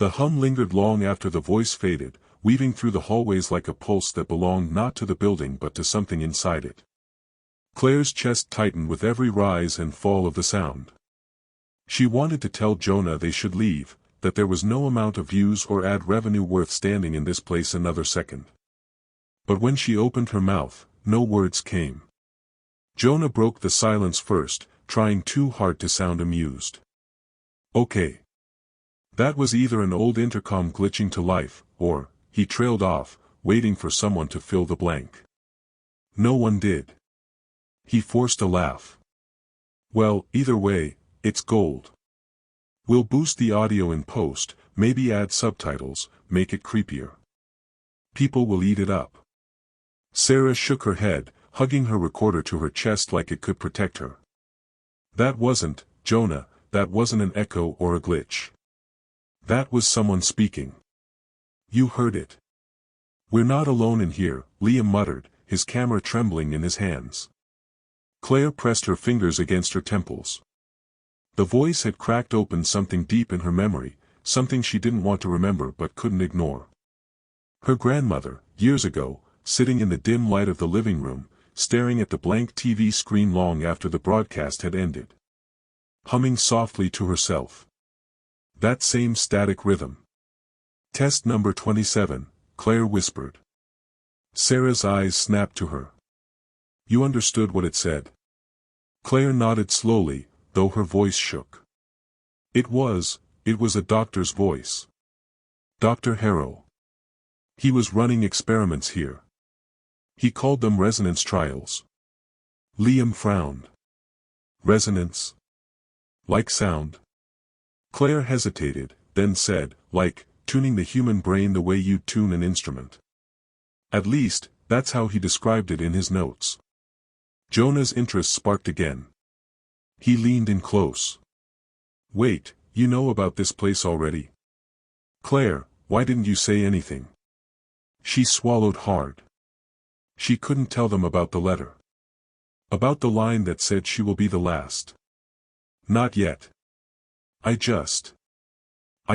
The hum lingered long after the voice faded, weaving through the hallways like a pulse that belonged not to the building but to something inside it. Claire's chest tightened with every rise and fall of the sound. She wanted to tell Jonah they should leave, that there was no amount of views or ad revenue worth standing in this place another second. But when she opened her mouth, no words came. Jonah broke the silence first, trying too hard to sound amused. Okay. That was either an old intercom glitching to life, or, he trailed off, waiting for someone to fill the blank. No one did. He forced a laugh. Well, either way, it's gold. We'll boost the audio in post, maybe add subtitles, make it creepier. People will eat it up. Sarah shook her head, hugging her recorder to her chest like it could protect her. That wasn't, Jonah, that wasn't an echo or a glitch. That was someone speaking. You heard it. We're not alone in here, Liam muttered, his camera trembling in his hands. Claire pressed her fingers against her temples. The voice had cracked open something deep in her memory, something she didn't want to remember but couldn't ignore. Her grandmother, years ago, sitting in the dim light of the living room, staring at the blank TV screen long after the broadcast had ended. Humming softly to herself. That same static rhythm. Test number 27, Claire whispered. Sarah's eyes snapped to her. You understood what it said? Claire nodded slowly, though her voice shook. It was a doctor's voice. Dr. Harrow. He was running experiments here. He called them resonance trials. Liam frowned. Resonance? Like sound? Claire hesitated, then said, like, tuning the human brain the way you'd tune an instrument. At least, that's how he described it in his notes. Jonah's interest sparked again. He leaned in close. Wait, you know about this place already? Claire, why didn't you say anything? She swallowed hard. She couldn't tell them about the letter. About the line that said she will be the last. Not yet. I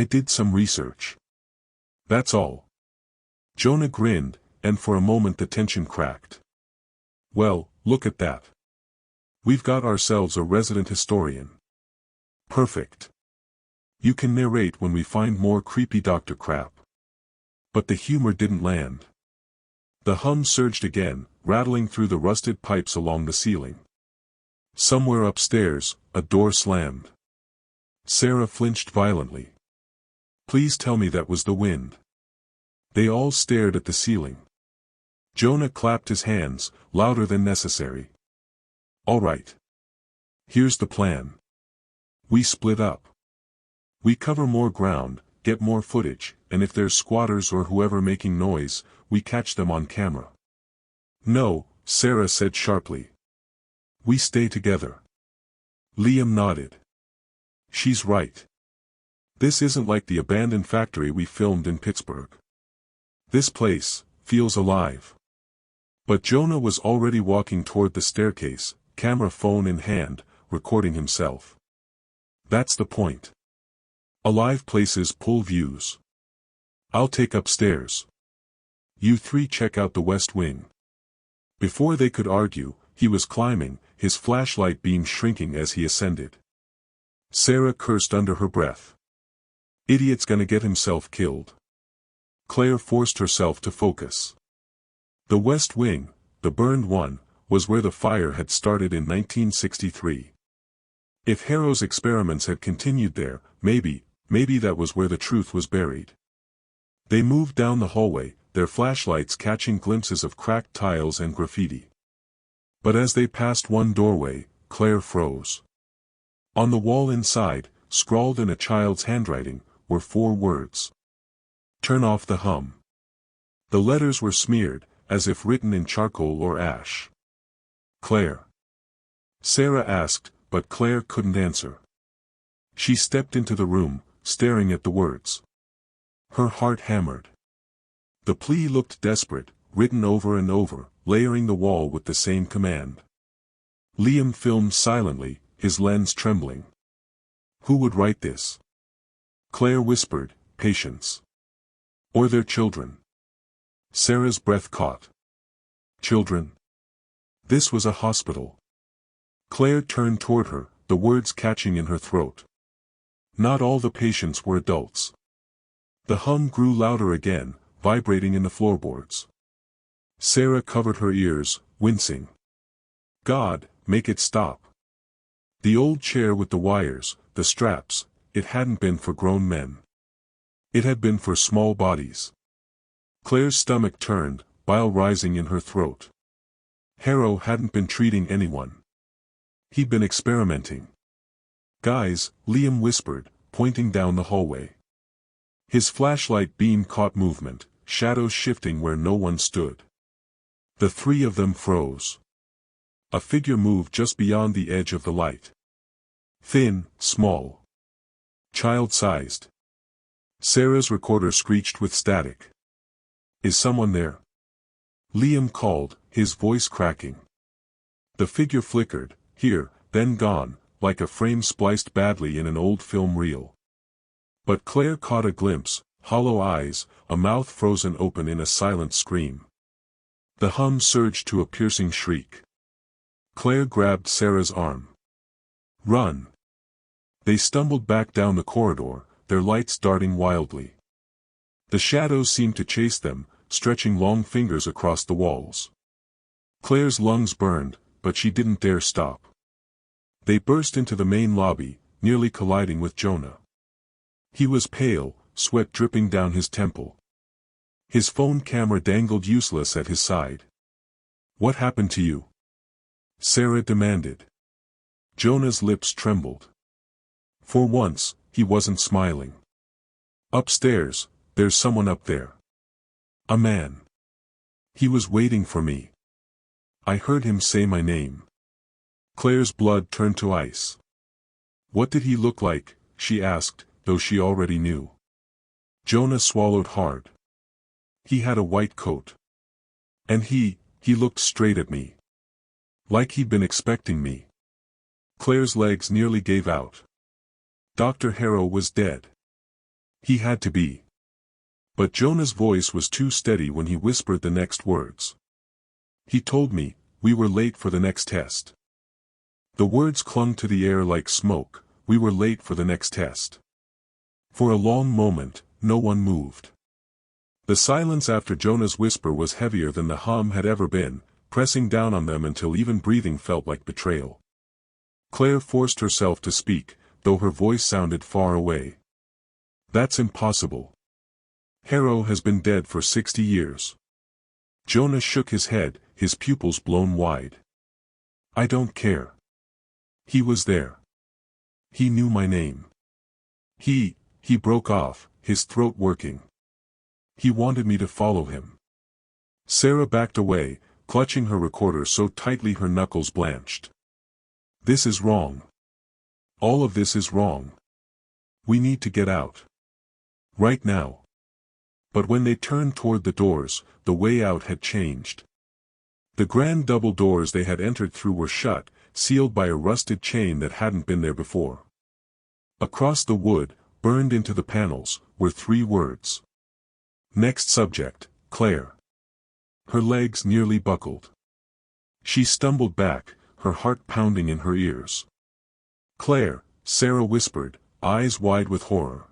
did some research. That's all. Jonah grinned, and for a moment the tension cracked. Well, look at that. We've got ourselves a resident historian. Perfect. You can narrate when we find more creepy doctor crap. But the humor didn't land. The hum surged again, rattling through the rusted pipes along the ceiling. Somewhere upstairs, a door slammed. Sarah flinched violently. Please tell me that was the wind. They all stared at the ceiling. Jonah clapped his hands, louder than necessary. All right. Here's the plan. We split up. We cover more ground, get more footage, and if there's squatters or whoever making noise, we catch them on camera. No, Sarah said sharply. We stay together. Liam nodded. She's right. This isn't like the abandoned factory we filmed in Pittsburgh. This place feels alive. But Jonah was already walking toward the staircase, camera phone in hand, recording himself. That's the point. Alive places pull views. I'll take upstairs. You three check out the west wing. Before they could argue, he was climbing, his flashlight beam shrinking as he ascended. Sarah cursed under her breath. Idiot's gonna get himself killed. Claire forced herself to focus. The west wing, the burned one, was where the fire had started in 1963. If Harrow's experiments had continued there, maybe that was where the truth was buried. They moved down the hallway, their flashlights catching glimpses of cracked tiles and graffiti. But as they passed one doorway, Claire froze. On the wall inside, scrawled in a child's handwriting, were 4 words. Turn off the hum. The letters were smeared, as if written in charcoal or ash. Claire. Sarah asked, but Claire couldn't answer. She stepped into the room, staring at the words. Her heart hammered. The plea looked desperate, written over and over, layering the wall with the same command. Liam filmed silently, his lens trembling. Who would write this? Claire whispered, patients. Or their children. Sarah's breath caught. Children? This was a hospital. Claire turned toward her, the words catching in her throat. Not all the patients were adults. The hum grew louder again, vibrating in the floorboards. Sarah covered her ears, wincing. God, make it stop. The old chair with the wires, the straps, it hadn't been for grown men. It had been for small bodies. Claire's stomach turned, bile rising in her throat. Harrow hadn't been treating anyone. He'd been experimenting. Guys, Liam whispered, pointing down the hallway. His flashlight beam caught movement, shadows shifting where no one stood. The three of them froze. A figure moved just beyond the edge of the light. Thin, small. Child-sized. Sarah's recorder screeched with static. Is someone there? Liam called, his voice cracking. The figure flickered, here, then gone, like a frame spliced badly in an old film reel. But Claire caught a glimpse, hollow eyes, a mouth frozen open in a silent scream. The hum surged to a piercing shriek. Claire grabbed Sarah's arm. Run! They stumbled back down the corridor, their lights darting wildly. The shadows seemed to chase them, stretching long fingers across the walls. Claire's lungs burned, but she didn't dare stop. They burst into the main lobby, nearly colliding with Jonah. He was pale, sweat dripping down his temple. His phone camera dangled useless at his side. What happened to you? Sarah demanded. Jonah's lips trembled. For once, he wasn't smiling. Upstairs, there's someone up there. A man. He was waiting for me. I heard him say my name. Claire's blood turned to ice. What did he look like, she asked, though she already knew. Jonah swallowed hard. He had a white coat. And he looked straight at me. Like he'd been expecting me. Claire's legs nearly gave out. Dr. Harrow was dead. He had to be. But Jonah's voice was too steady when he whispered the next words. He told me, we were late for the next test. The words clung to the air like smoke, we were late for the next test. For a long moment, no one moved. The silence after Jonah's whisper was heavier than the hum had ever been, pressing down on them until even breathing felt like betrayal. Claire forced herself to speak, though her voice sounded far away. That's impossible. Harrow has been dead for 60 years. Jonah shook his head, his pupils blown wide. I don't care. He was there. He knew my name. He broke off, his throat working. He wanted me to follow him. Sarah backed away, clutching her recorder so tightly her knuckles blanched. This is wrong. All of this is wrong. We need to get out. Right now. But when they turned toward the doors, the way out had changed. The grand double doors they had entered through were shut, sealed by a rusted chain that hadn't been there before. Across the wood, burned into the panels, were 3 words. Next subject, Claire. Her legs nearly buckled. She stumbled back, her heart pounding in her ears. Claire, Sarah whispered, eyes wide with horror.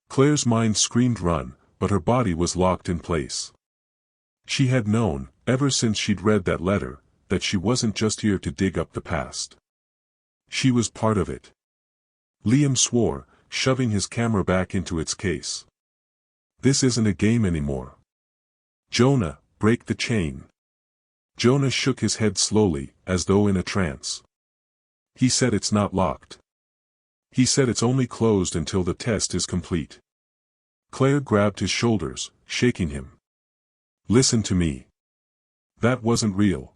Claire's mind screamed run, but her body was locked in place. She had known, ever since she'd read that letter, that she wasn't just here to dig up the past. She was part of it. Liam swore, shoving his camera back into its case. This isn't a game anymore. Jonah, break the chain. Jonah shook his head slowly, as though in a trance. He said it's not locked. He said it's only closed until the test is complete. Claire grabbed his shoulders, shaking him. Listen to me. That wasn't real.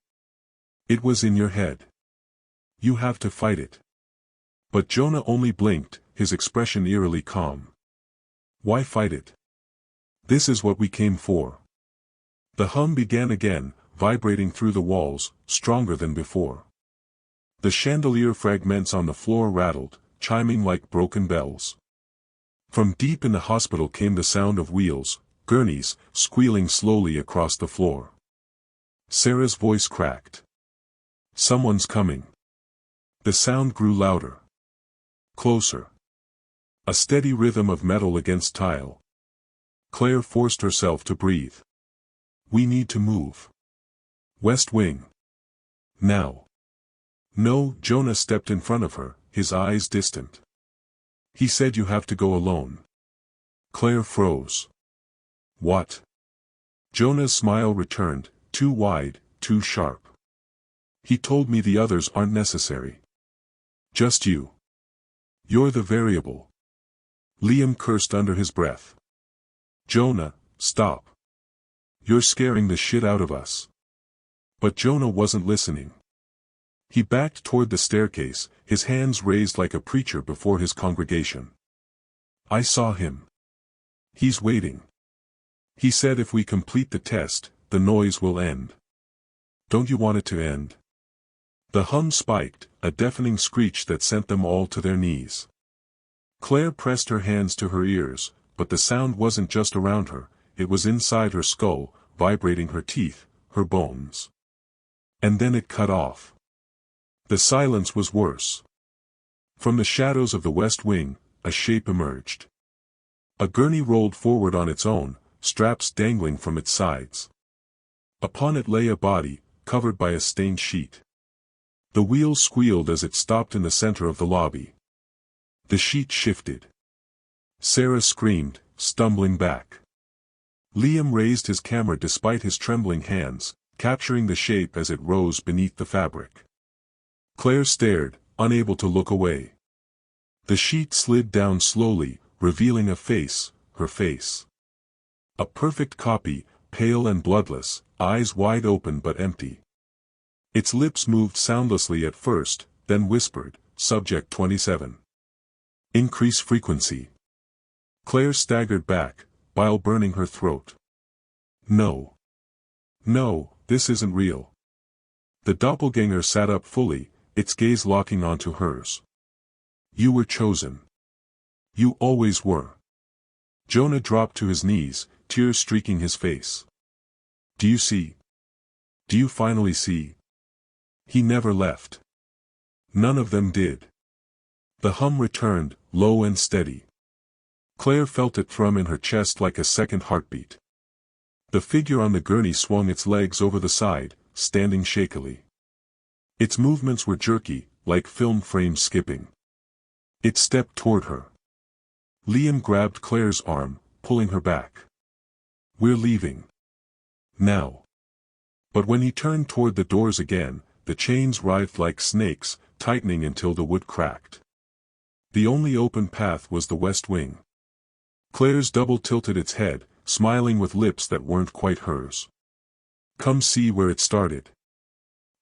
It was in your head. You have to fight it. But Jonah only blinked, his expression eerily calm. Why fight it? This is what we came for. The hum began again, vibrating through the walls, stronger than before. The chandelier fragments on the floor rattled, chiming like broken bells. From deep in the hospital came the sound of wheels, gurneys, squealing slowly across the floor. Sarah's voice cracked. "Someone's coming." The sound grew louder. Closer. A steady rhythm of metal against tile. Claire forced herself to breathe. "We need to move. West Wing. Now." "No," Jonah stepped in front of her, his eyes distant. "He said you have to go alone." Claire froze. "What?" Jonah's smile returned, too wide, too sharp. "He told me the others aren't necessary. Just you. You're the variable." Liam cursed under his breath. "Jonah, stop. You're scaring the shit out of us." But Jonah wasn't listening. He backed toward the staircase, his hands raised like a preacher before his congregation. "I saw him. He's waiting. He said if we complete the test, the noise will end. Don't you want it to end?" The hum spiked, a deafening screech that sent them all to their knees. Claire pressed her hands to her ears, but the sound wasn't just around her, it was inside her skull, vibrating her teeth, her bones. And then it cut off. The silence was worse. From the shadows of the West Wing, a shape emerged. A gurney rolled forward on its own, straps dangling from its sides. Upon it lay a body, covered by a stained sheet. The wheels squealed as it stopped in the center of the lobby. The sheet shifted. Sarah screamed, stumbling back. Liam raised his camera despite his trembling hands, capturing the shape as it rose beneath the fabric. Claire stared, unable to look away. The sheet slid down slowly, revealing a face, her face. A perfect copy, pale and bloodless, eyes wide open but empty. Its lips moved soundlessly at first, then whispered, "Subject 27. Increase frequency." Claire staggered back, bile burning her throat. "No. No, this isn't real." The doppelganger sat up fully, its gaze locking onto hers. "You were chosen. You always were." Jonah dropped to his knees, tears streaking his face. "Do you see? Do you finally see? He never left. None of them did." The hum returned, low and steady. Claire felt it thrum in her chest like a second heartbeat. The figure on the gurney swung its legs over the side, standing shakily. Its movements were jerky, like film frames skipping. It stepped toward her. Liam grabbed Claire's arm, pulling her back. "We're leaving. Now." But when he turned toward the doors again, the chains writhed like snakes, tightening until the wood cracked. The only open path was the West Wing. Claire's double tilted its head, smiling with lips that weren't quite hers. "Come see where it started."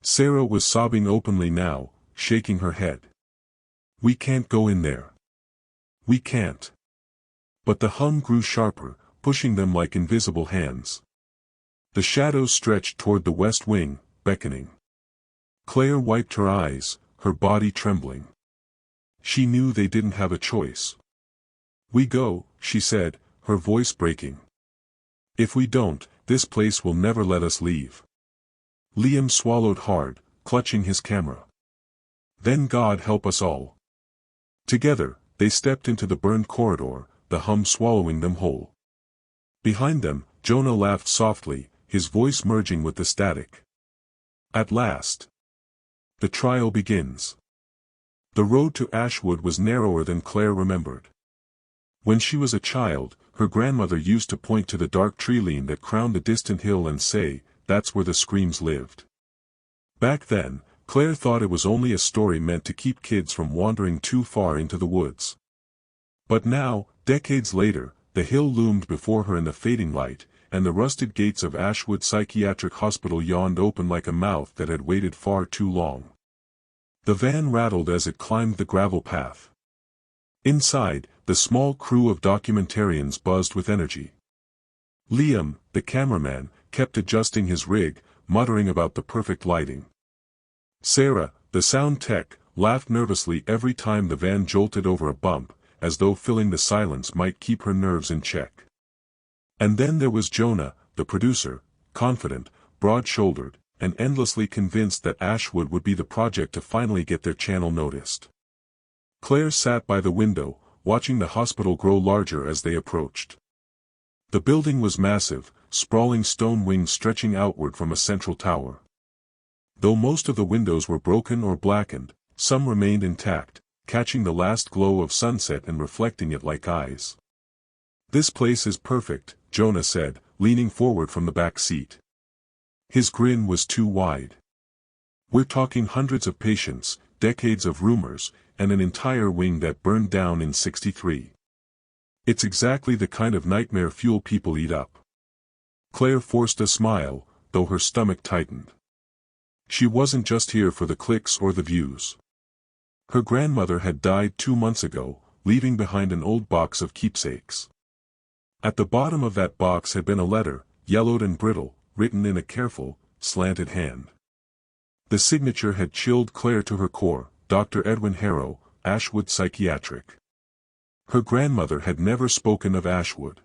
Sarah was sobbing openly now, shaking her head. "We can't go in there. We can't." But the hum grew sharper, pushing them like invisible hands. The shadows stretched toward the West Wing, beckoning. Claire wiped her eyes, her body trembling. She knew they didn't have a choice. "We go," she said, her voice breaking. "If we don't, this place will never let us leave." Liam swallowed hard, clutching his camera. "Then God help us all." Together, they stepped into the burned corridor, the hum swallowing them whole. Behind them, Jonah laughed softly, his voice merging with the static. "At last. The trial begins." The road to Ashwood was narrower than Claire remembered. When she was a child, her grandmother used to point to the dark tree-line that crowned the distant hill and say, "That's where the screams lived." Back then, Claire thought it was only a story meant to keep kids from wandering too far into the woods. But now, decades later, the hill loomed before her in the fading light, and the rusted gates of Ashwood Psychiatric Hospital yawned open like a mouth that had waited far too long. The van rattled as it climbed the gravel path. Inside, the small crew of documentarians buzzed with energy. Liam, the cameraman, kept adjusting his rig, muttering about the perfect lighting. Sarah, the sound tech, laughed nervously every time the van jolted over a bump, as though filling the silence might keep her nerves in check. And then there was Jonah, the producer, confident, broad-shouldered, and endlessly convinced that Ashwood would be the project to finally get their channel noticed. Claire sat by the window, watching the hospital grow larger as they approached. The building was massive, sprawling stone wings stretching outward from a central tower. Though most of the windows were broken or blackened, some remained intact, catching the last glow of sunset and reflecting it like eyes. "This place is perfect," Jonah said, leaning forward from the back seat. His grin was too wide. "We're talking hundreds of patients, decades of rumors, and an entire wing that burned down in '63. It's exactly the kind of nightmare fuel people eat up." Claire forced a smile, though her stomach tightened. She wasn't just here for the clicks or the views. Her grandmother had died 2 months ago, leaving behind an old box of keepsakes. At the bottom of that box had been a letter, yellowed and brittle, written in a careful, slanted hand. The signature had chilled Claire to her core, Dr. Edwin Harrow, Ashwood Psychiatric. Her grandmother had never spoken of Ashwood.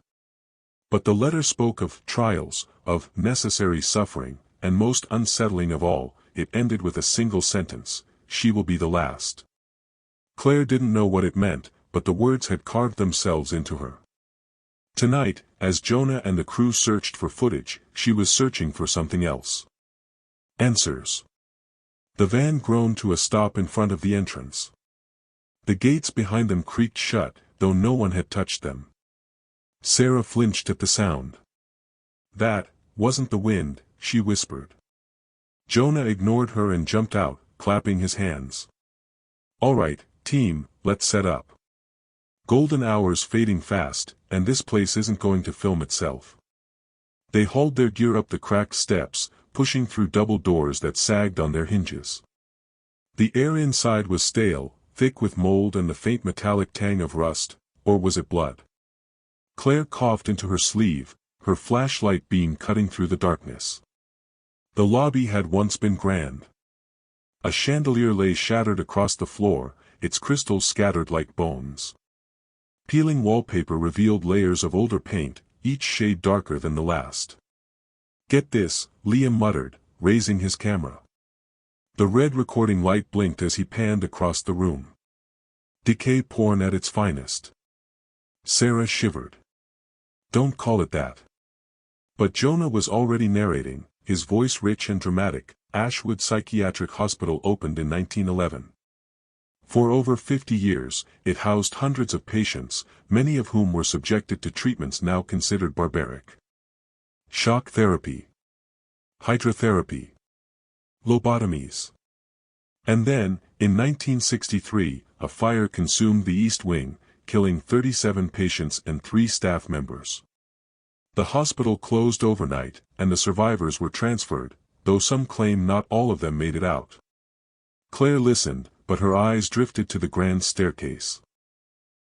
But the letter spoke of trials, of necessary suffering, and most unsettling of all, it ended with a single sentence: "She will be the last." Claire didn't know what it meant, but the words had carved themselves into her. Tonight, as Jonah and the crew searched for footage, she was searching for something else. Answers. The van groaned to a stop in front of the entrance. The gates behind them creaked shut, though no one had touched them. Sarah flinched at the sound. "That wasn't the wind," she whispered. Jonah ignored her and jumped out, clapping his hands. "All right, team, let's set up. Golden hour's fading fast, and this place isn't going to film itself." They hauled their gear up the cracked steps, pushing through double doors that sagged on their hinges. The air inside was stale, thick with mold and the faint metallic tang of rust, or was it blood? Claire coughed into her sleeve, her flashlight beam cutting through the darkness. The lobby had once been grand. A chandelier lay shattered across the floor, its crystals scattered like bones. Peeling wallpaper revealed layers of older paint, each shade darker than the last. "Get this," Liam muttered, raising his camera. The red recording light blinked as he panned across the room. Decay porn at its finest. Sarah shivered. "Don't call it that." But Jonah was already narrating, his voice rich and dramatic. Ashwood Psychiatric Hospital opened in 1911. For over 50 years, it housed hundreds of patients, many of whom were subjected to treatments now considered barbaric. Shock therapy, hydrotherapy, lobotomies. And then, in 1963, a fire consumed the East Wing, killing 37 patients and 3 staff members. The hospital closed overnight, and the survivors were transferred, though some claim not all of them made it out. Claire listened, but her eyes drifted to the grand staircase.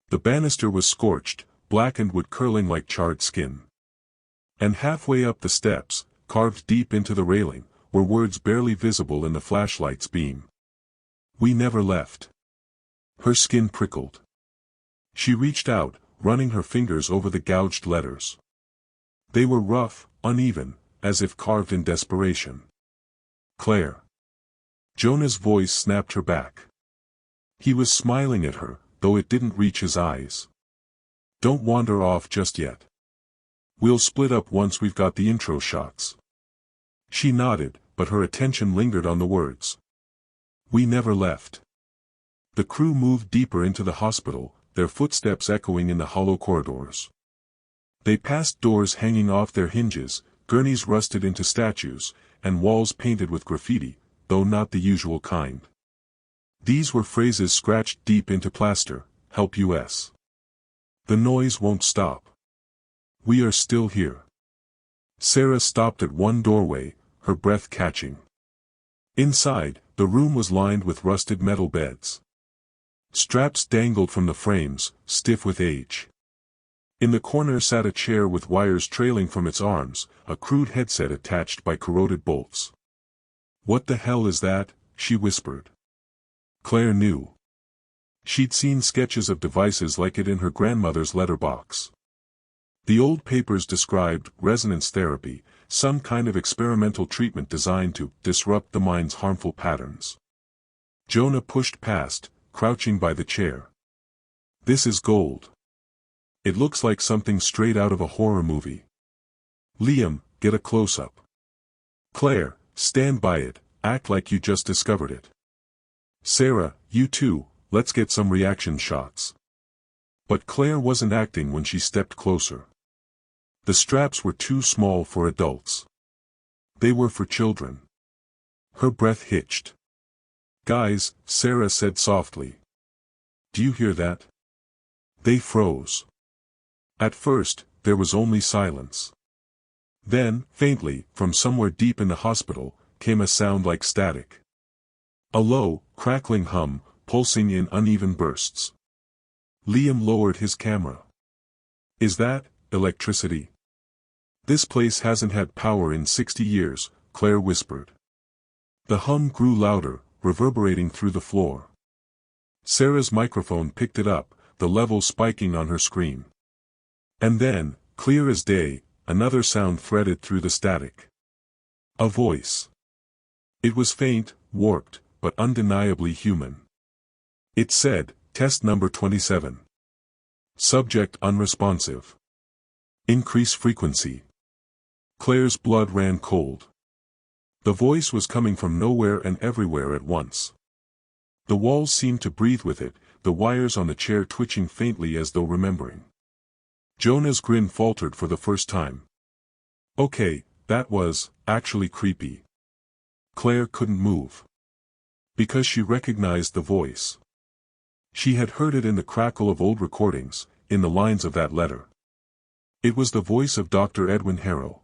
The banister was scorched, blackened wood curling like charred skin. And halfway up the steps, carved deep into the railing, were words barely visible in the flashlight's beam. "We never left." Her skin prickled. She reached out, running her fingers over the gouged letters. They were rough, uneven, as if carved in desperation. "Claire." Jonah's voice snapped her back. He was smiling at her, though it didn't reach his eyes. "Don't wander off just yet. We'll split up once we've got the intro shots." She nodded, but her attention lingered on the words. "We never left." The crew moved deeper into the hospital, their footsteps echoing in the hollow corridors. They passed doors hanging off their hinges, gurneys rusted into statues, and walls painted with graffiti, though not the usual kind. These were phrases scratched deep into plaster: "Help US." "The noise won't stop." "We are still here." Sarah stopped at one doorway, her breath catching. Inside, the room was lined with rusted metal beds. Straps dangled from the frames, stiff with age. In the corner sat a chair with wires trailing from its arms, a crude headset attached by corroded bolts. "What the hell is that?" she whispered. Claire knew. She'd seen sketches of devices like it in her grandmother's letterbox. The old papers described resonance therapy, some kind of experimental treatment designed to disrupt the mind's harmful patterns. Jonah pushed past, crouching by the chair. This is gold. It looks like something straight out of a horror movie. Liam, get a close-up. Claire, stand by it, act like you just discovered it. Sarah, you too, let's get some reaction shots. But Claire wasn't acting when she stepped closer. The straps were too small for adults. They were for children. Her breath hitched. Guys, Sarah said softly. Do you hear that? They froze. At first, there was only silence. Then, faintly, from somewhere deep in the hospital, came a sound like static. A low, crackling hum, pulsing in uneven bursts. Liam lowered his camera. Is that electricity? This place hasn't had power in 60 years, Claire whispered. The hum grew louder, reverberating through the floor. Sarah's microphone picked it up, the level spiking on her screen. And then, clear as day, another sound threaded through the static. A voice. It was faint, warped, but undeniably human. It said, Test number 27. Subject unresponsive. Increase frequency. Claire's blood ran cold. The voice was coming from nowhere and everywhere at once. The walls seemed to breathe with it, the wires on the chair twitching faintly as though remembering. Jonah's grin faltered for the first time. Okay, that was, actually creepy. Claire couldn't move. Because she recognized the voice. She had heard it in the crackle of old recordings, in the lines of that letter. It was the voice of Dr. Edwin Harrow.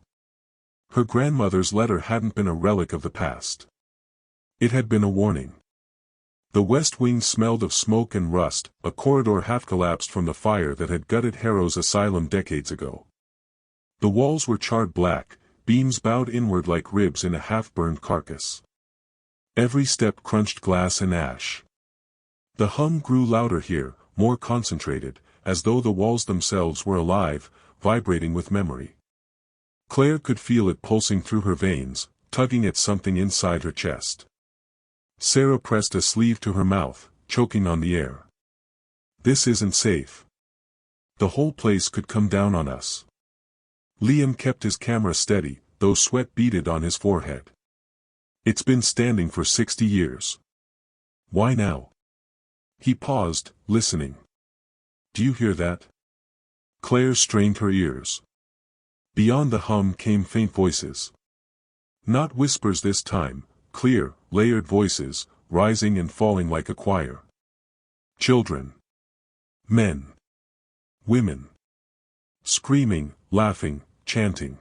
Her grandmother's letter hadn't been a relic of the past. It had been a warning. The west wing smelled of smoke and rust, a corridor half-collapsed from the fire that had gutted Harrow's asylum decades ago. The walls were charred black, beams bowed inward like ribs in a half-burned carcass. Every step crunched glass and ash. The hum grew louder here, more concentrated, as though the walls themselves were alive, vibrating with memory. Claire could feel it pulsing through her veins, tugging at something inside her chest. Sarah pressed a sleeve to her mouth, choking on the air. This isn't safe. The whole place could come down on us. Liam kept his camera steady, though sweat beaded on his forehead. It's been standing for 60 years. Why now? He paused, listening. Do you hear that? Claire strained her ears. Beyond the hum came faint voices. Not whispers this time, clear, layered voices, rising and falling like a choir. Children. Men. Women. Screaming, laughing, chanting.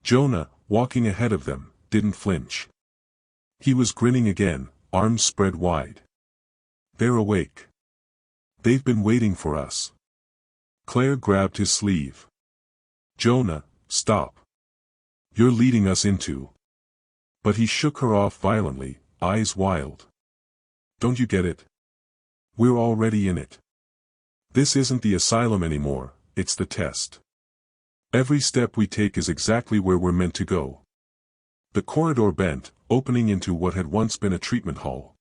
Jonah, walking ahead of them, didn't flinch. He was grinning again, arms spread wide. They're awake. They've been waiting for us. Claire grabbed his sleeve. Jonah, stop. You're leading us into. But he shook her off violently, eyes wild. Don't you get it? We're already in it. This isn't the asylum anymore, it's the test. Every step we take is exactly where we're meant to go. The corridor bent, opening into what had once been a treatment hall.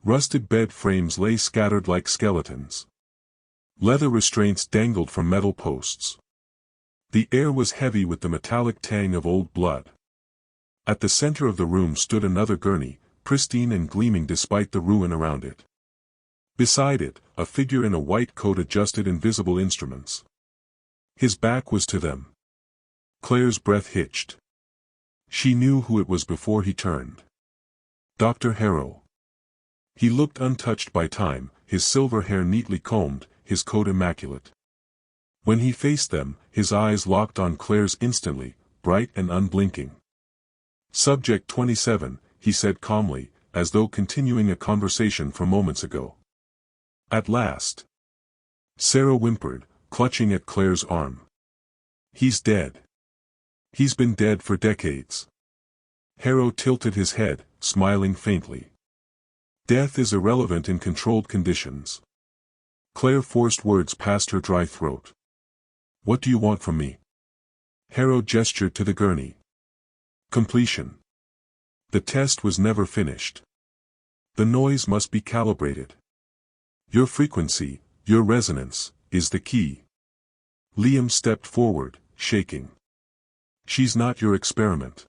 Rusted bed frames lay scattered like skeletons. Leather restraints dangled from metal posts. The air was heavy with the metallic tang of old blood. At the center of the room stood another gurney, pristine and gleaming despite the ruin around it. Beside it, a figure in a white coat adjusted invisible instruments. His back was to them. Claire's breath hitched. She knew who it was before he turned. Dr. Harrow. He looked untouched by time, his silver hair neatly combed, his coat immaculate. When he faced them, his eyes locked on Claire's instantly, bright and unblinking. Subject 27, he said calmly, as though continuing a conversation from moments ago. At last. Sarah whimpered, clutching at Claire's arm. He's dead. He's been dead for decades. Harrow tilted his head, smiling faintly. Death is irrelevant in controlled conditions. Claire forced words past her dry throat. What do you want from me? Harrow gestured to the gurney. Completion. The test was never finished. The noise must be calibrated. Your frequency, your resonance, is the key. Liam stepped forward, shaking. She's not your experiment.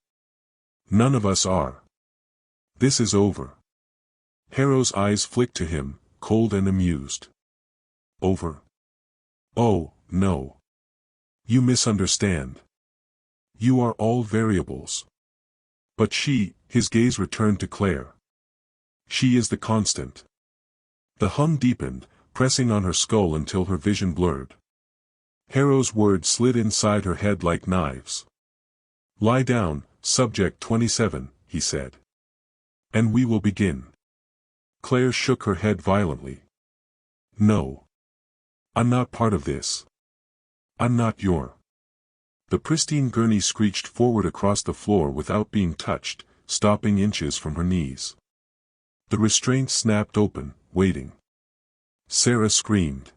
None of us are. This is over. Harrow's eyes flicked to him, cold and amused. Over? Oh, no. You misunderstand. You are all variables. But she, his gaze returned to Claire. She is the constant. The hum deepened, pressing on her skull until her vision blurred. Harrow's words slid inside her head like knives. Lie down, subject 27, he said. And we will begin. Claire shook her head violently. No. I'm not part of this. I'm not your. The pristine gurney screeched forward across the floor without being touched, stopping inches from her knees. The restraint snapped open, waiting. Sarah screamed.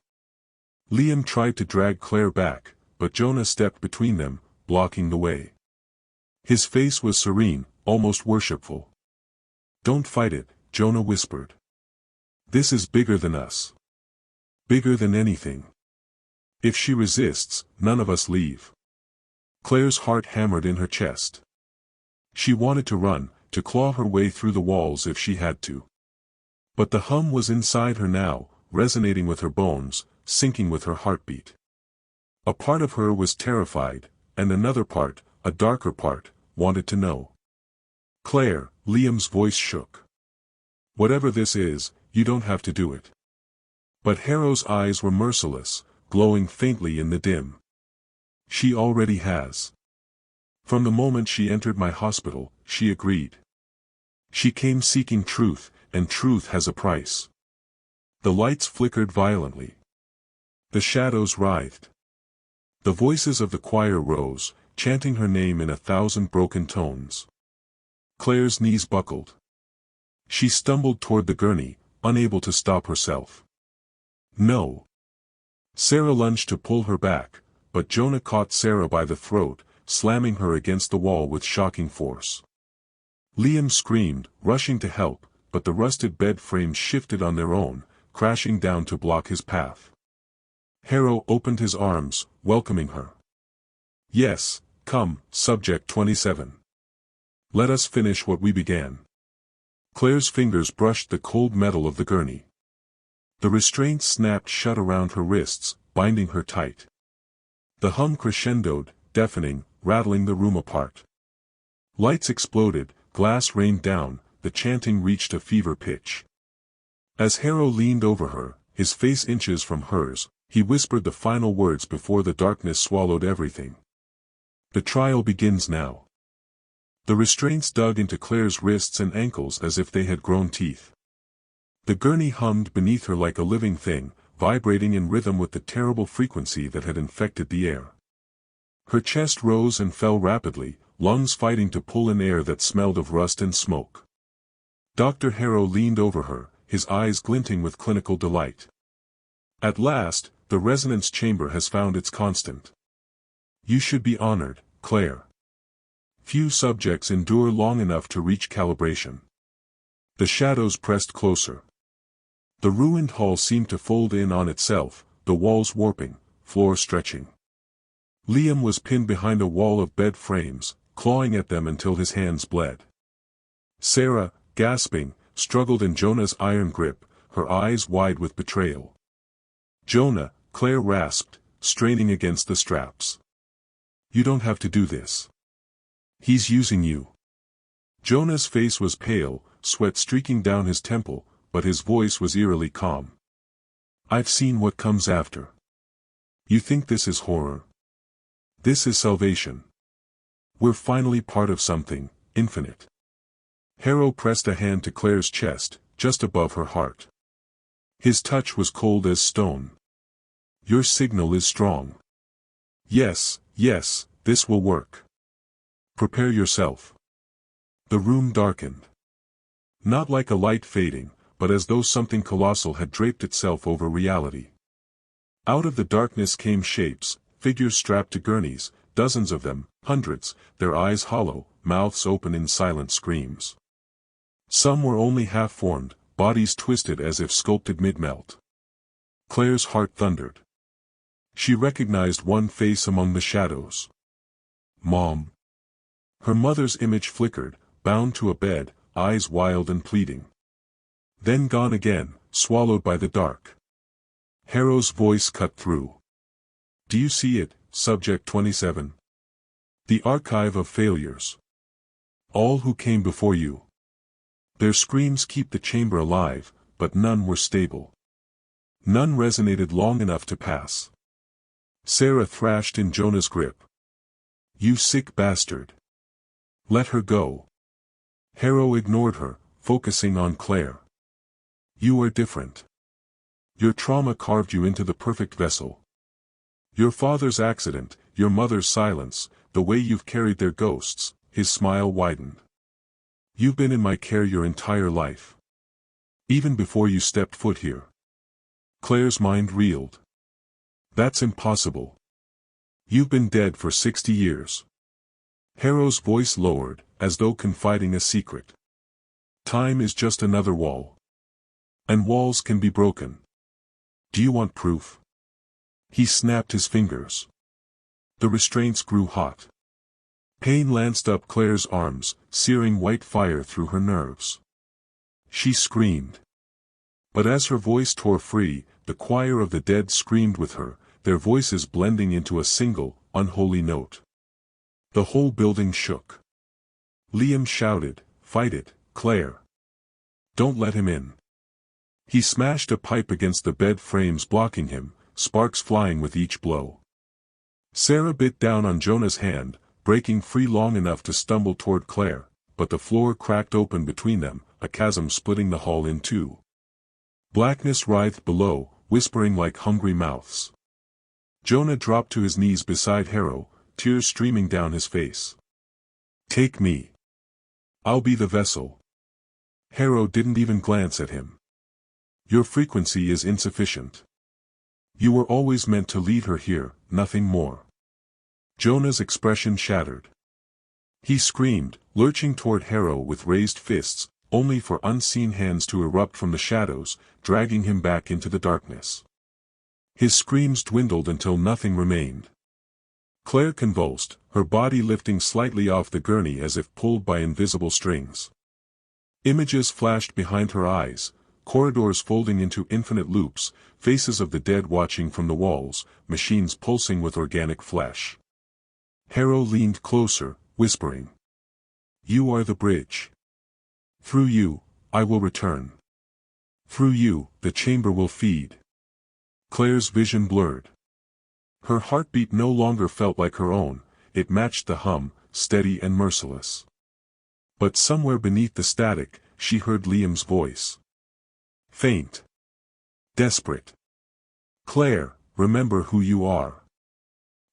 Liam tried to drag Claire back, but Jonah stepped between them, blocking the way. His face was serene, almost worshipful. Don't fight it, Jonah whispered. This is bigger than us. Bigger than anything. If she resists, none of us leave. Claire's heart hammered in her chest. She wanted to run, to claw her way through the walls if she had to. But the hum was inside her now, resonating with her bones, sinking with her heartbeat. A part of her was terrified, and another part, a darker part, wanted to know. Claire, Liam's voice shook. Whatever this is, you don't have to do it. But Harrow's eyes were merciless, glowing faintly in the dim. She already has. From the moment she entered my hospital, she agreed. She came seeking truth, and truth has a price. The lights flickered violently. The shadows writhed. The voices of the choir rose, chanting her name in 1,000 broken tones. Claire's knees buckled. She stumbled toward the gurney, unable to stop herself. No. Sarah lunged to pull her back, but Jonah caught Sarah by the throat, slamming her against the wall with shocking force. Liam screamed, rushing to help, but the rusted bed frames shifted on their own, crashing down to block his path. Harrow opened his arms, welcoming her. Yes, come, subject 27. Let us finish what we began. Claire's fingers brushed the cold metal of the gurney. The restraint snapped shut around her wrists, binding her tight. The hum crescendoed, deafening, rattling the room apart. Lights exploded, glass rained down, the chanting reached a fever pitch. As Harrow leaned over her, his face inches from hers, he whispered the final words before the darkness swallowed everything. The trial begins now. The restraints dug into Claire's wrists and ankles as if they had grown teeth. The gurney hummed beneath her like a living thing, vibrating in rhythm with the terrible frequency that had infected the air. Her chest rose and fell rapidly, lungs fighting to pull in air that smelled of rust and smoke. Dr. Harrow leaned over her, his eyes glinting with clinical delight. At last, the resonance chamber has found its constant. You should be honored, Claire. Few subjects endure long enough to reach calibration. The shadows pressed closer. The ruined hall seemed to fold in on itself, the walls warping, floor stretching. Liam was pinned behind a wall of bed frames, clawing at them until his hands bled. Sarah, gasping, struggled in Jonah's iron grip, her eyes wide with betrayal. Jonah, Claire rasped, straining against the straps. You don't have to do this. He's using you. Jonah's face was pale, sweat streaking down his temple, but his voice was eerily calm. I've seen what comes after. You think this is horror? This is salvation. We're finally part of something infinite. Harrow pressed a hand to Claire's chest, just above her heart. His touch was cold as stone. Your signal is strong. Yes, yes, this will work. Prepare yourself. The room darkened. Not like a light fading, but as though something colossal had draped itself over reality. Out of the darkness came shapes, figures strapped to gurneys, dozens of them, hundreds, their eyes hollow, mouths open in silent screams. Some were only half-formed, bodies twisted as if sculpted mid-melt. Claire's heart thundered. She recognized one face among the shadows. Mom. Her mother's image flickered, bound to a bed, eyes wild and pleading. Then gone again, swallowed by the dark. Harrow's voice cut through. Do you see it, Subject 27? The archive of failures. All who came before you. Their screams keep the chamber alive, but none were stable. None resonated long enough to pass. Sarah thrashed in Jonah's grip. You sick bastard. Let her go. Harrow ignored her, focusing on Claire. You are different. Your trauma carved you into the perfect vessel. Your father's accident, your mother's silence, the way you've carried their ghosts, his smile widened. You've been in my care your entire life. Even before you stepped foot here. Claire's mind reeled. That's impossible. You've been dead for 60 years. Harrow's voice lowered, as though confiding a secret. Time is just another wall. And walls can be broken. Do you want proof? He snapped his fingers. The restraints grew hot. Pain lanced up Claire's arms, searing white fire through her nerves. She screamed. But as her voice tore free, the choir of the dead screamed with her, their voices blending into a single, unholy note. The whole building shook. Liam shouted, Fight it, Claire. Don't let him in. He smashed a pipe against the bed frames blocking him, sparks flying with each blow. Sarah bit down on Jonah's hand, breaking free long enough to stumble toward Claire, but the floor cracked open between them, a chasm splitting the hall in two. Blackness writhed below, whispering like hungry mouths. Jonah dropped to his knees beside Harrow, tears streaming down his face. Take me. I'll be the vessel. Harrow didn't even glance at him. Your frequency is insufficient. You were always meant to lead her here, nothing more. Jonah's expression shattered. He screamed, lurching toward Harrow with raised fists, only for unseen hands to erupt from the shadows, dragging him back into the darkness. His screams dwindled until nothing remained. Claire convulsed, her body lifting slightly off the gurney as if pulled by invisible strings. Images flashed behind her eyes, corridors folding into infinite loops, faces of the dead watching from the walls, machines pulsing with organic flesh. Harrow leaned closer, whispering. You are the bridge. Through you, I will return. Through you, the chamber will feed. Claire's vision blurred. Her heartbeat no longer felt like her own, it matched the hum, steady and merciless. But somewhere beneath the static, she heard Liam's voice. Faint. Desperate. Claire, remember who you are.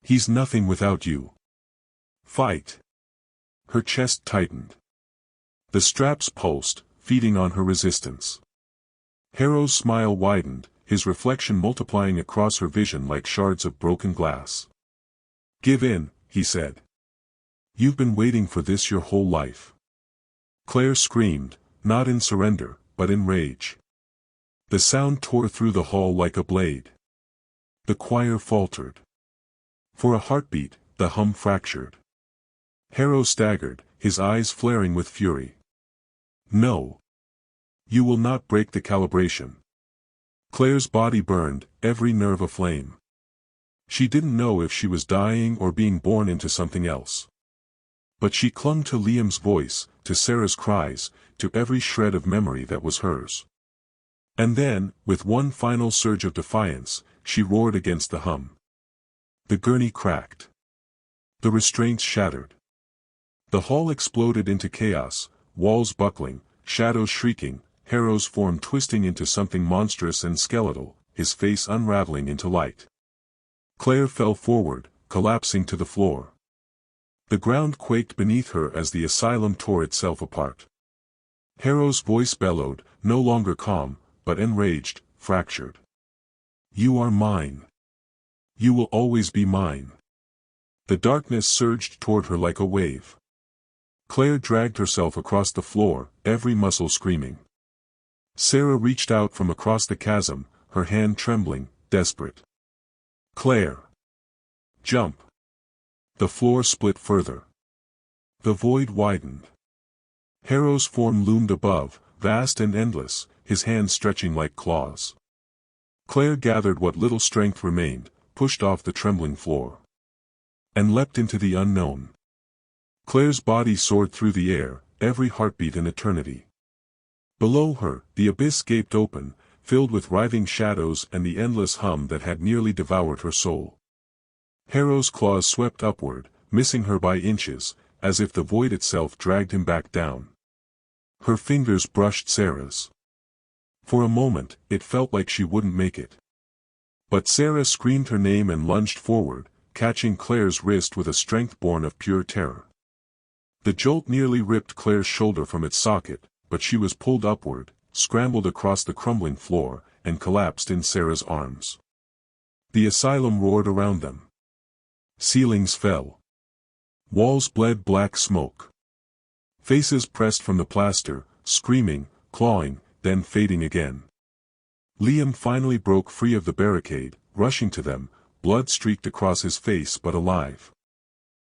He's nothing without you. Fight. Her chest tightened. The straps pulsed, feeding on her resistance. Harrow's smile widened, his reflection multiplying across her vision like shards of broken glass. Give in, he said. You've been waiting for this your whole life. Claire screamed, not in surrender, but in rage. The sound tore through the hall like a blade. The choir faltered. For a heartbeat, the hum fractured. Harrow staggered, his eyes flaring with fury. No. You will not break the calibration. Claire's body burned, every nerve aflame. She didn't know if she was dying or being born into something else. But she clung to Liam's voice, to Sarah's cries, to every shred of memory that was hers. And then, with one final surge of defiance, she roared against the hum. The gurney cracked. The restraints shattered. The hall exploded into chaos, walls buckling, shadows shrieking, Harrow's form twisting into something monstrous and skeletal, his face unraveling into light. Claire fell forward, collapsing to the floor. The ground quaked beneath her as the asylum tore itself apart. Harrow's voice bellowed, no longer calm, but enraged, fractured. You are mine. You will always be mine. The darkness surged toward her like a wave. Claire dragged herself across the floor, every muscle screaming. Sarah reached out from across the chasm, her hand trembling, desperate. Claire! Jump! The floor split further. The void widened. Harrow's form loomed above, vast and endless, his hands stretching like claws. Claire gathered what little strength remained, pushed off the trembling floor, and leapt into the unknown. Claire's body soared through the air, every heartbeat an eternity. Below her, the abyss gaped open, filled with writhing shadows and the endless hum that had nearly devoured her soul. Harrow's claws swept upward, missing her by inches, as if the void itself dragged him back down. Her fingers brushed Sarah's. For a moment, it felt like she wouldn't make it. But Sarah screamed her name and lunged forward, catching Claire's wrist with a strength born of pure terror. The jolt nearly ripped Claire's shoulder from its socket, but she was pulled upward, scrambled across the crumbling floor, and collapsed in Sarah's arms. The asylum roared around them. Ceilings fell. Walls bled black smoke. Faces pressed from the plaster, screaming, clawing, then fading again. Liam finally broke free of the barricade, rushing to them, blood streaked across his face but alive.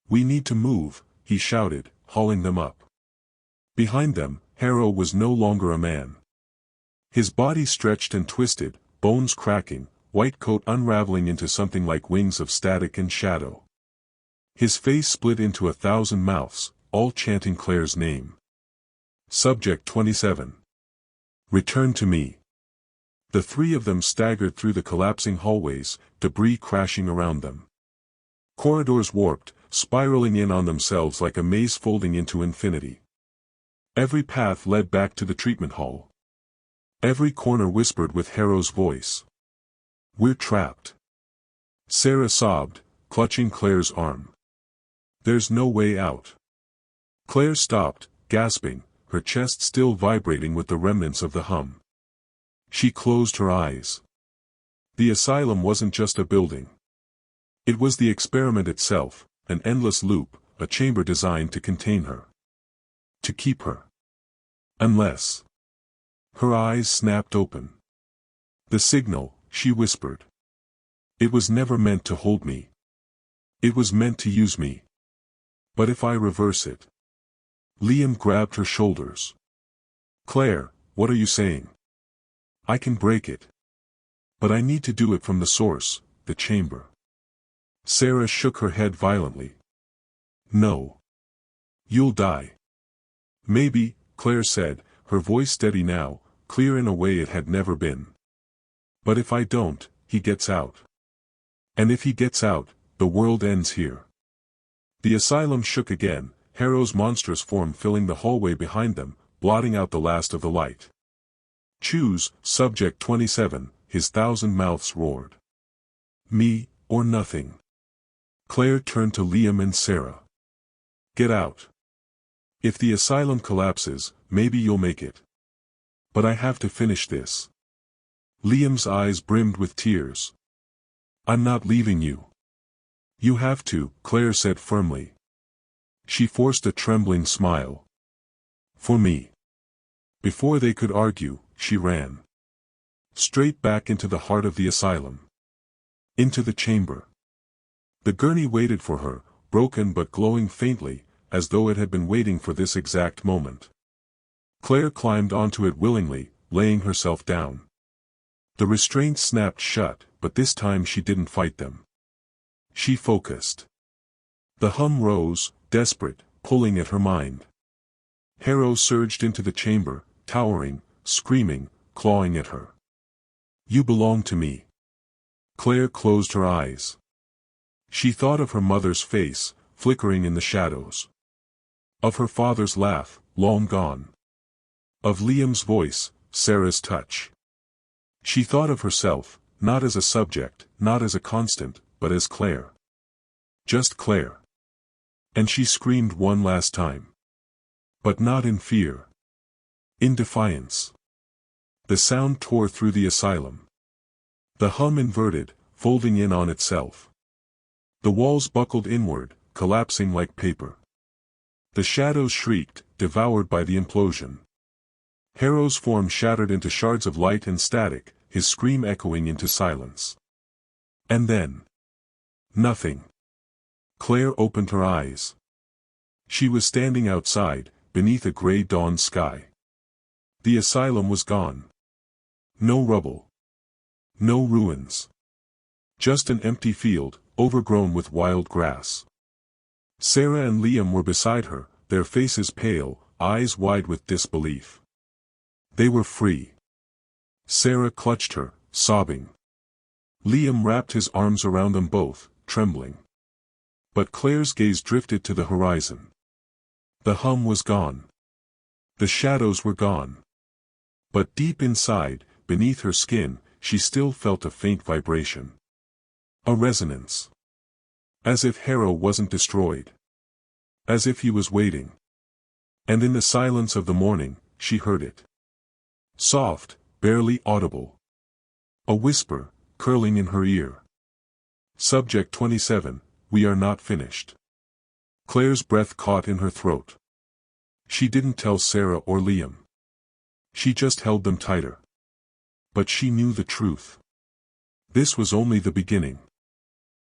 We need to move, he shouted, hauling them up. Behind them, Harrow was no longer a man. His body stretched and twisted, bones cracking, white coat unraveling into something like wings of static and shadow. His face split into 1,000 mouths, all chanting Claire's name. Subject 27. Return to me. The three of them staggered through the collapsing hallways, debris crashing around them. Corridors warped, spiraling in on themselves like a maze folding into infinity. Every path led back to the treatment hall. Every corner whispered with Harrow's voice. We're trapped. Sarah sobbed, clutching Claire's arm. There's no way out. Claire stopped, gasping, her chest still vibrating with the remnants of the hum. She closed her eyes. The asylum wasn't just a building. It was the experiment itself, an endless loop, a chamber designed to contain her. To keep her. Unless. Her eyes snapped open. The signal, she whispered. It was never meant to hold me. It was meant to use me. But if I reverse it. Liam grabbed her shoulders. Claire, what are you saying? I can break it. But I need to do it from the source, the chamber. Sarah shook her head violently. No. You'll die. Maybe, Claire said, her voice steady now, clear in a way it had never been. But if I don't, he gets out. And if he gets out, the world ends here. The asylum shook again, Harrow's monstrous form filling the hallway behind them, blotting out the last of the light. Choose, Subject 27, his 1,000 mouths roared. Me, or nothing. Claire turned to Liam and Sarah. Get out. If the asylum collapses, maybe you'll make it. But I have to finish this. Liam's eyes brimmed with tears. I'm not leaving you. You have to, Claire said firmly. She forced a trembling smile. For me. Before they could argue, she ran. Straight back into the heart of the asylum. Into the chamber. The gurney waited for her, broken but glowing faintly, as though it had been waiting for this exact moment. Claire climbed onto it willingly, laying herself down. The restraints snapped shut, but this time she didn't fight them. She focused. The hum rose, desperate, pulling at her mind. Harrow surged into the chamber, towering, screaming, clawing at her. You belong to me. Claire closed her eyes. She thought of her mother's face, flickering in the shadows. Of her father's laugh, long gone. Of Liam's voice, Sarah's touch. She thought of herself, not as a subject, not as a constant, but as Claire. Just Claire. And she screamed one last time. But not in fear. In defiance. The sound tore through the asylum. The hum inverted, folding in on itself. The walls buckled inward, collapsing like paper. The shadows shrieked, devoured by the implosion. Harrow's form shattered into shards of light and static, his scream echoing into silence. And then. Nothing. Claire opened her eyes. She was standing outside, beneath a gray dawn sky. The asylum was gone. No rubble. No ruins. Just an empty field, overgrown with wild grass. Sarah and Liam were beside her, their faces pale, eyes wide with disbelief. They were free. Sarah clutched her, sobbing. Liam wrapped his arms around them both, trembling. But Claire's gaze drifted to the horizon. The hum was gone. The shadows were gone. But deep inside, beneath her skin, she still felt a faint vibration. A resonance. As if Harrow wasn't destroyed. As if he was waiting. And in the silence of the morning, she heard it. Soft, barely audible. A whisper, curling in her ear. Subject 27, we are not finished. Claire's breath caught in her throat. She didn't tell Sarah or Liam. She just held them tighter. But she knew the truth. This was only the beginning.